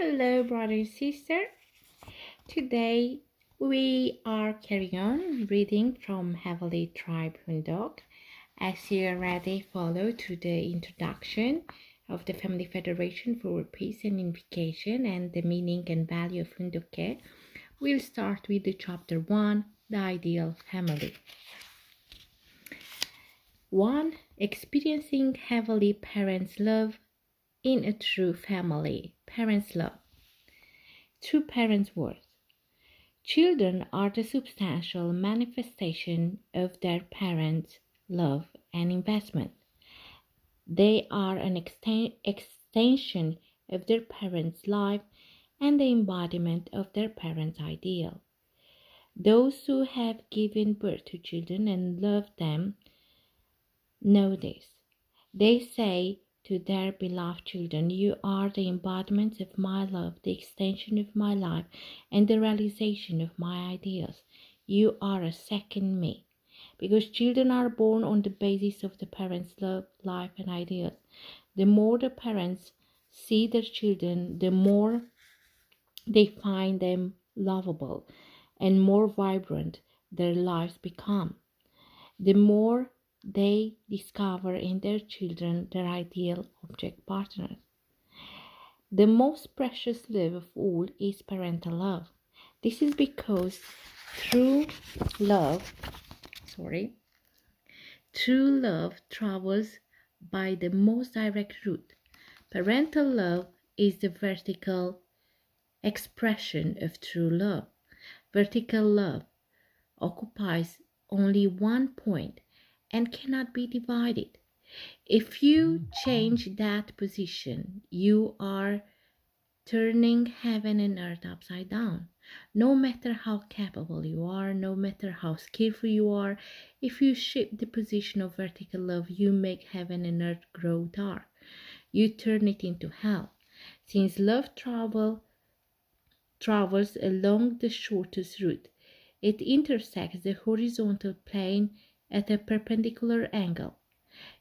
Hello, brother and sister. Today we are carrying on reading from Heavenly Tribe Hoondok. As you already followed to the introduction of the Family Federation for World Peace and Unification and the meaning and value of Hoondokhae, we'll start with the chapter 1, the ideal family. 1. Experiencing heavenly parents' love in a true family. Parents' love. True parents' worth. Children are the substantial manifestation of their parents' love and investment. They are an extension of their parents' life and the embodiment of their parents' ideal. Those who have given birth to children and loved them know this. They say to their beloved children, "You are the embodiment of my love, the extension of my life, and the realization of my ideals. You are a second me." Because children are born on the basis of the parents' love, life, and ideals. The more the parents see their children, the more they find them lovable and more vibrant their lives become. The more they discover in their children their ideal object partners. The most precious love of all is parental love. This is because true love travels by the most direct route. Parental love is the vertical expression of true love. Vertical love occupies only one point and cannot be divided. If you change that position, you are turning heaven and earth upside down. No matter how capable you are, no matter how skillful you are, if you shift the position of vertical love, you make heaven and earth grow dark. You turn it into hell. Since love travels along the shortest route, it intersects the horizontal plane at a perpendicular angle.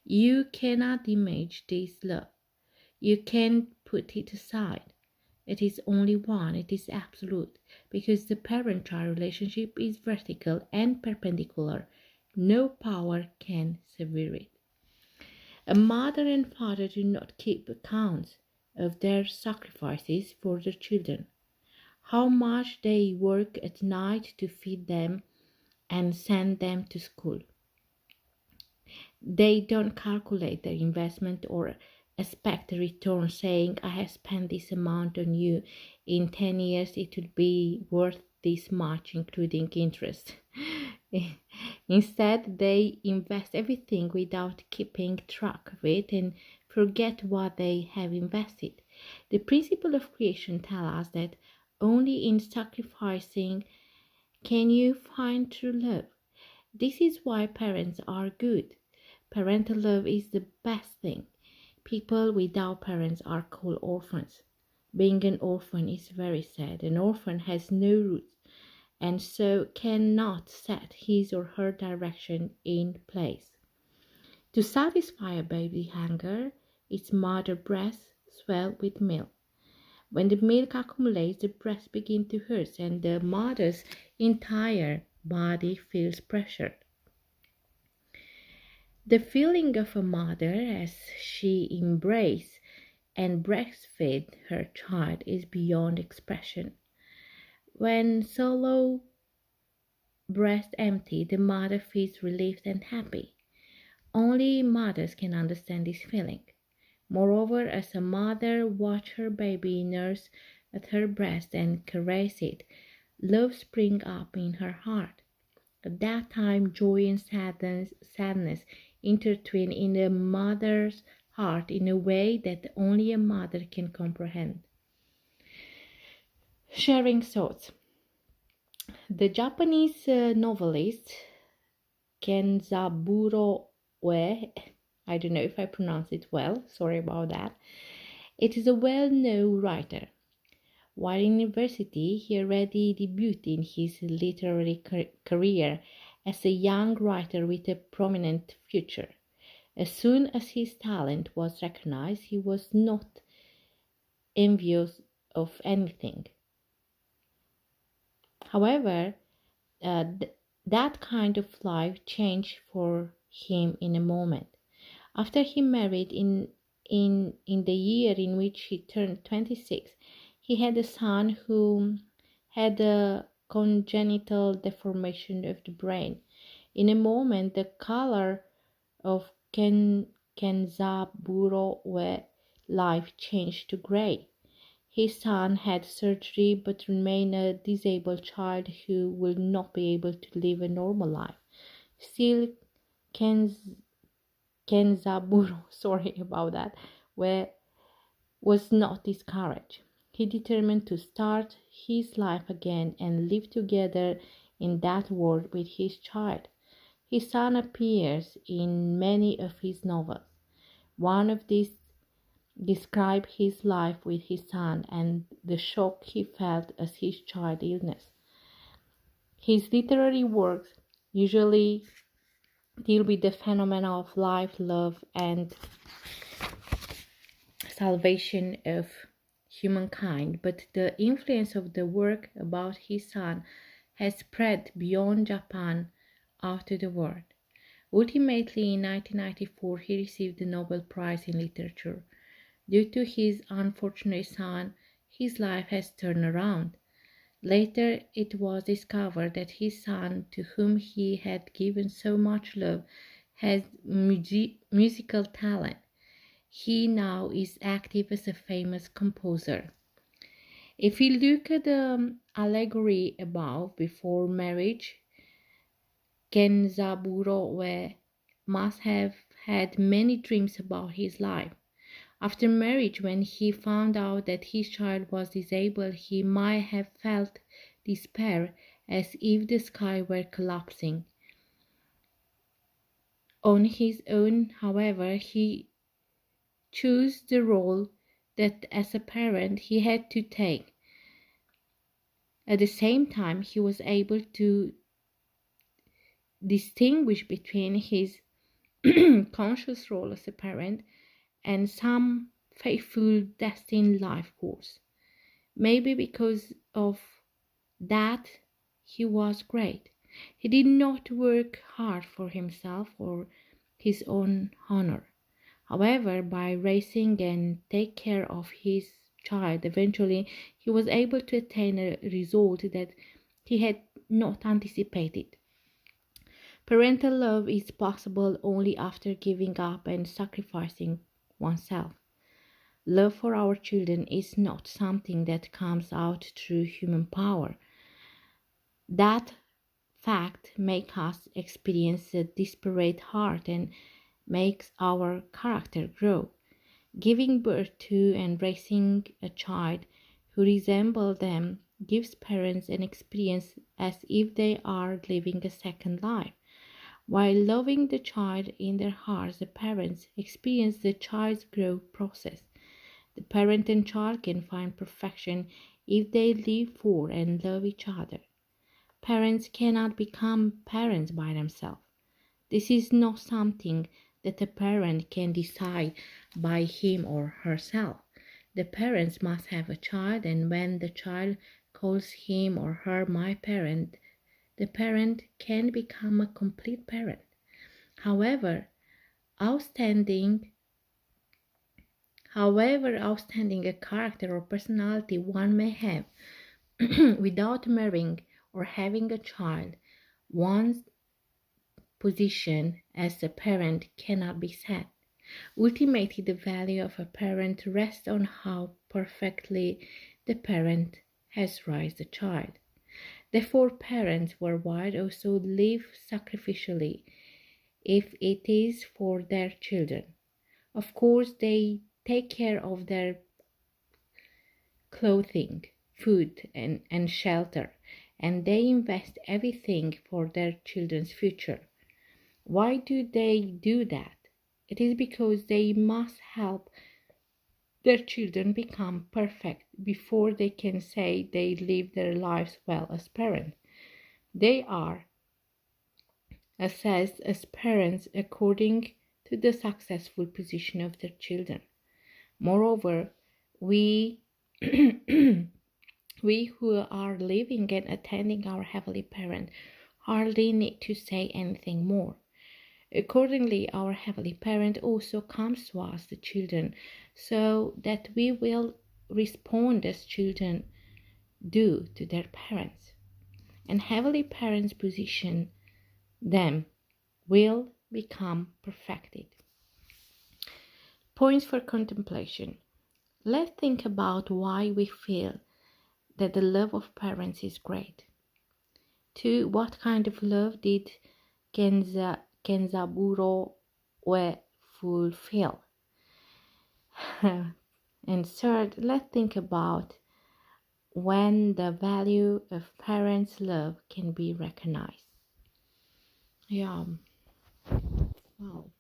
You cannot image this love. You can put it aside. It is only one, it is absolute, because the parent-child relationship is vertical and perpendicular. No power can sever it. A mother and father do not keep accounts of their sacrifices for their children, how much they work at night to feed them and send them to school. They don't calculate their investment or expect a return saying, "I have spent this amount on you. In 10 years it will be worth this much, including interest." Instead, they invest everything without keeping track of it and forget what they have invested. The principle of creation tells us that only in sacrificing can you find true love. This is why parents are good. Parental love is the best thing. People without parents are called orphans. Being an orphan is very sad. An orphan has no roots and so cannot set his or her direction in place. To satisfy a baby's hunger, its mother breast swells with milk. When the milk accumulates, the breast begins to hurt and the mother's entire body feels pressured. The feeling of a mother as she embraces and breastfeeds her child is beyond expression. When swallow breast empty, the mother feels relieved and happy. Only mothers can understand this feeling. Moreover, as a mother watches her baby nurse at her breast and caress it, love springs up in her heart. At that time, joy and sadness intertwine in a mother's heart in a way that only a mother can comprehend. Sharing thoughts. The Japanese novelist Kenzaburo Ue, I don't know if I pronounce it well, sorry about that. It is a well-known writer. While in university, he already debuted in his literary career as a young writer with a prominent future. As soon as his talent was recognized, he was not envious of anything. However, that kind of life changed for him in a moment. After he married in the year in which he turned 26, he had a son who had a congenital deformation of the brain. In a moment, the color of Kenzaburo life changed to gray. His son had surgery but remained a disabled child who will not be able to live a normal life. Still, Kenz, Kenzaburo, sorry about that, was not discouraged. He determined to start his life again and live together in that world with his child. His son appears in many of his novels. One of these describes his life with his son and the shock he felt as his child illness. His literary works usually deal with the phenomena of life, love, and salvation of humankind, but the influence of the work about his son has spread beyond Japan out to the world. Ultimately, in 1994, he received the Nobel Prize in Literature. Due to his unfortunate son, his life has turned around. Later, it was discovered that his son, to whom he had given so much love, has musical talent. He now is active as a famous composer. If we look at the allegory above, before marriage, Kenzaburo must have had many dreams about his life. After marriage, when he found out that his child was disabled, he might have felt despair, as if the sky were collapsing. On his own, however, he chose the role that as a parent he had to take. At the same time, he was able to distinguish between his conscious role as a parent and some faithful destined life course. Maybe because of that, he was great. He did not work hard for himself or his own honor. However, by raising and take care of his child, eventually he was able to attain a result that he had not anticipated. Parental love is possible only after giving up and sacrificing oneself. Love for our children is not something that comes out through human power. That fact makes us experience a desperate heart and makes our character grow. Giving birth to and raising a child who resembles them gives parents an experience as if they are living a second life. While loving the child in their hearts, the parents experience the child's growth process. The parent and child can find perfection if they live for and love each other. Parents cannot become parents by themselves. This is not something that a parent can decide by him or herself. The parents must have a child, and when the child calls him or her my parent, the parent can become a complete parent. However, outstanding a character or personality one may have without marrying or having a child, one's position as a parent cannot be set. Ultimately, the value of a parent rests on how perfectly the parent has raised the child. Therefore, parents worldwide also live sacrificially if it is for their children. Of course, they take care of their clothing, food, and shelter, and they invest everything for their children's future. Why do they do that? It is because they must help their children become perfect before they can say they live their lives well as parents. They are assessed as parents according to the successful position of their children. Moreover, we We who are living and attending our Heavenly Parent hardly need to say anything more. Accordingly, our Heavenly Parent also comes to us, the children, so that we will respond as children do to their parents. And Heavenly Parents' position them will become perfected. Points for contemplation. Let's think about why we feel that the love of parents is great. 2. What kind of love did Kenzaburo fulfill? And third, let's think about when the value of parents' love can be recognized. Yeah. Wow.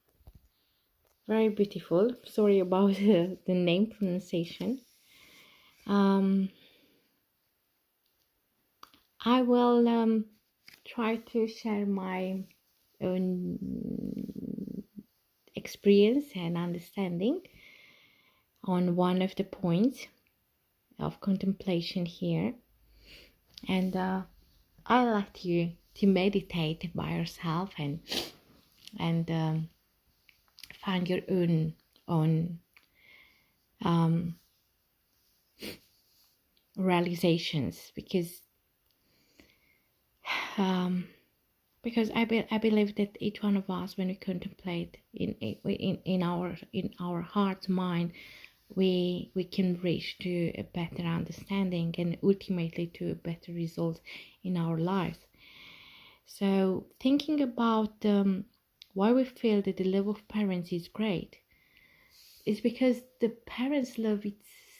Very beautiful. Sorry about the name pronunciation. I will try to share my own experience and understanding on one of the points of contemplation here. And I like you to meditate by yourself and find your own realizations, because I believe that each one of us, when we contemplate in our heart's mind, we can reach to a better understanding and ultimately to a better result in our lives. So thinking about why we feel that the love of parents is great is because the parents' love is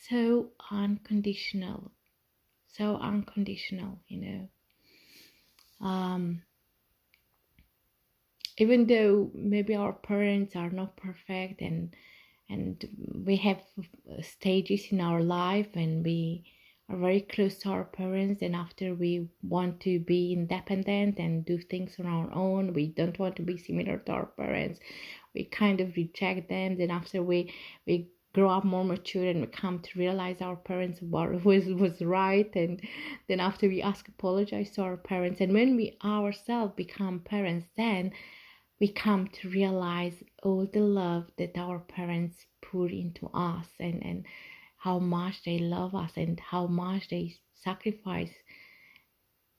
so unconditional, even though maybe our parents are not perfect and we have stages in our life and we are very close to our parents, and after we want to be independent and do things on our own, we don't want to be similar to our parents, we kind of reject them. Then after we grow up more mature and we come to realize our parents was right, and then after we apologize to our parents, and when we ourselves become parents, then we come to realize all the love that our parents put into us, and how much they love us and how much they sacrifice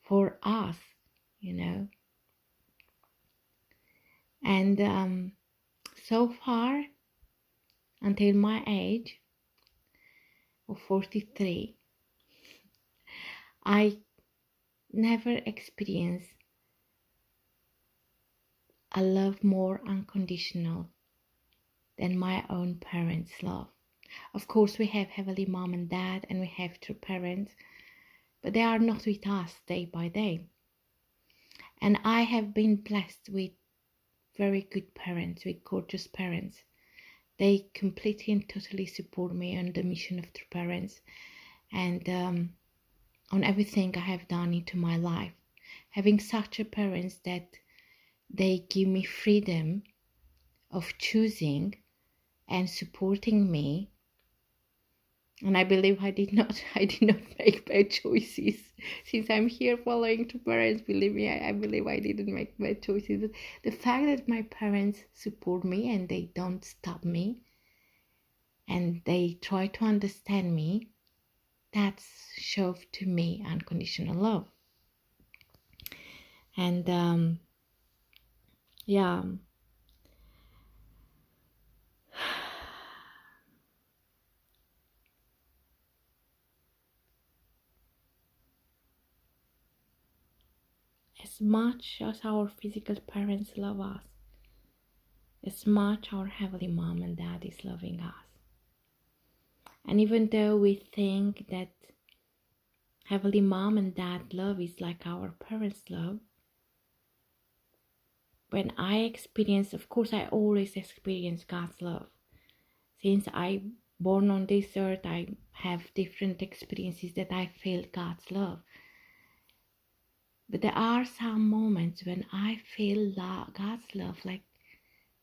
for us, And so far, until my age of 43, I never experienced a love more unconditional than my own parents' love. Of course, we have Heavenly Mom and Dad, and we have true parents, but they are not with us day by day. And I have been blessed with very good parents, with gorgeous parents. They completely and totally support me on the mission of true parents, and on everything I have done into my life. Having such a parents that they give me freedom of choosing and supporting me. And I believe I did not make bad choices. Since I'm here following two parents, believe me, I believe I didn't make bad choices. But the fact that my parents support me and they don't stop me and they try to understand me, that's shows to me unconditional love. And yeah. As much as our physical parents love us, as much our Heavenly Mom and Dad is loving us. And even though we think that Heavenly Mom and Dad love is like our parents' love, when I experience, of course I always experience God's love. Since I born on this earth, I have different experiences that I feel God's love. But there are some moments when I feel God's love like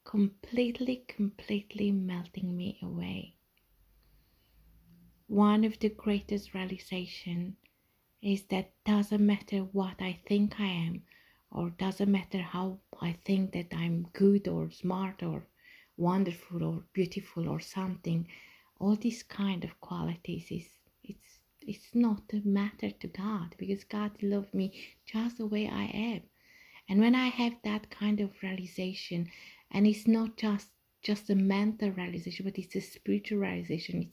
completely melting me away. one of the greatest realization is that doesn't matter what I think I am, or doesn't matter how I think that I'm good or smart or wonderful or beautiful or something. All these kind of qualities it's not a matter to God, because God loves me just the way I am. And when I have that kind of realization, and it's not just a mental realization, but it's a spiritual realization,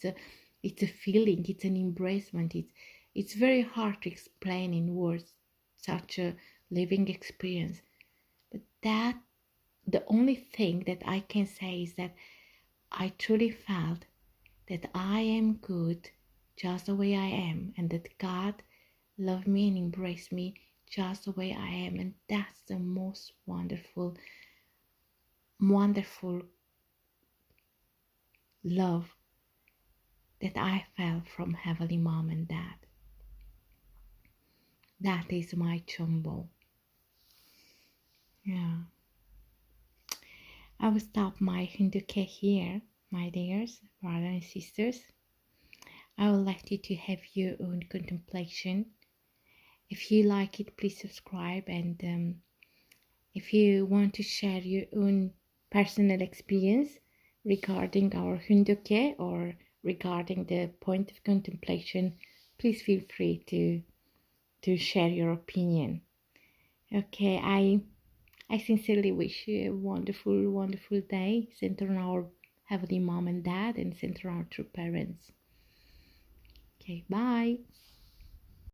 it's a feeling, it's an embracement. It's very hard to explain in words, such a living experience. But that the only thing that I can say is that I truly felt that I am good just the way I am, and that God loved me and embraced me just the way I am. And that's the most wonderful, wonderful love that I felt from Heavenly Mom and Dad. That is my chumbo. Yeah. I will stop my Hoondokhae here, my dears, brothers and sisters. I would like you to have your own contemplation. If you like it, please subscribe, and if you want to share your own personal experience regarding our Hoondokhae or regarding the point of contemplation, please feel free to share your opinion. Okay, I sincerely wish you a wonderful, wonderful day, centered on our Heavenly Mom and Dad, and centered on our true parents. Okay, bye.